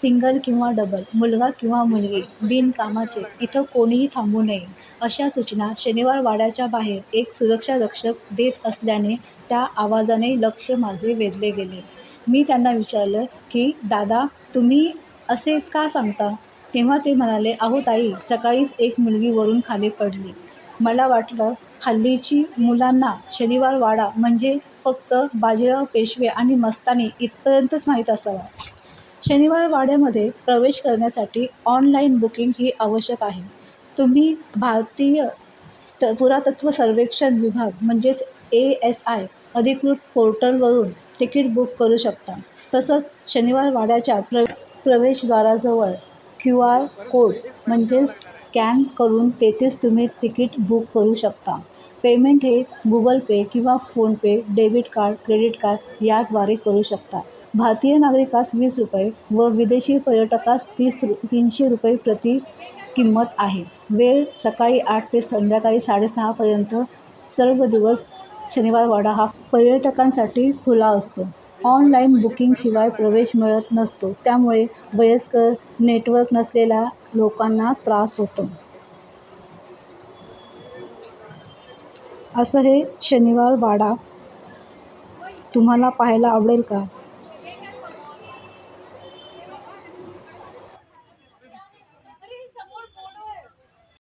Single किंवा double, मुलगा किंवा मुलगी, बिनकामाचे, इथं कोणीही थांबू नये, अशा सूचना शनिवार वाड्याच्या बाहेर एक सुरक्षा रक्षक देत असल्याने त्या आवाजाने लक्ष माझे वेधले गेले. मी त्यांना विचारलं की दादा, तुम्ही असे का सांगता? तेव्हा ते म्हणाले, अहो ताई, सकाळीच एक मुलगी वरून खाली पडली. मला वाटलं हल्लीची मुलांना शनिवार वाडा म्हणजे फक्त बाजीराव पेशवे आणि मस्तानी इथपर्यंतच माहीत असावा. शनिवार वाड्यामध्ये प्रवेश करण्यासाठी ऑनलाईन बुकिंग ही आवश्यक आहे. तुम्ही भारतीय पुरातत्व सर्वेक्षण विभाग म्हणजेच ASI अधिकृत पोर्टलवरून तिकीट बुक करू शकता. तसंच शनिवार वाड्याच्या प्रवेशद्वाराजवळ QR कोड म्हणजेच स्कॅन करून तेथेच तुम्ही तिकीट बुक करू शकता. पेमेंट हे Google पे किंवा PhonePe, debit card, credit card याद्वारे करू शकता. भारतीय नागरिकास ₹20 व विदेशी पर्यटकास ₹300 प्रति किंमत आहे. वेळ सकाळी 8 ते संध्याकाळी 6:30 पर्यंत. सर्व दिवस शनिवार वाडा हा पर्यटकांसाठी खुला असतो. ऑनलाईन बुकिंगशिवाय प्रवेश मिळत नसतो, त्यामुळे वयस्कर, नेटवर्क नसलेल्या लोकांना त्रास होतो. असं हे शनिवार वाडा तुम्हाला पाहायला आवडेल का?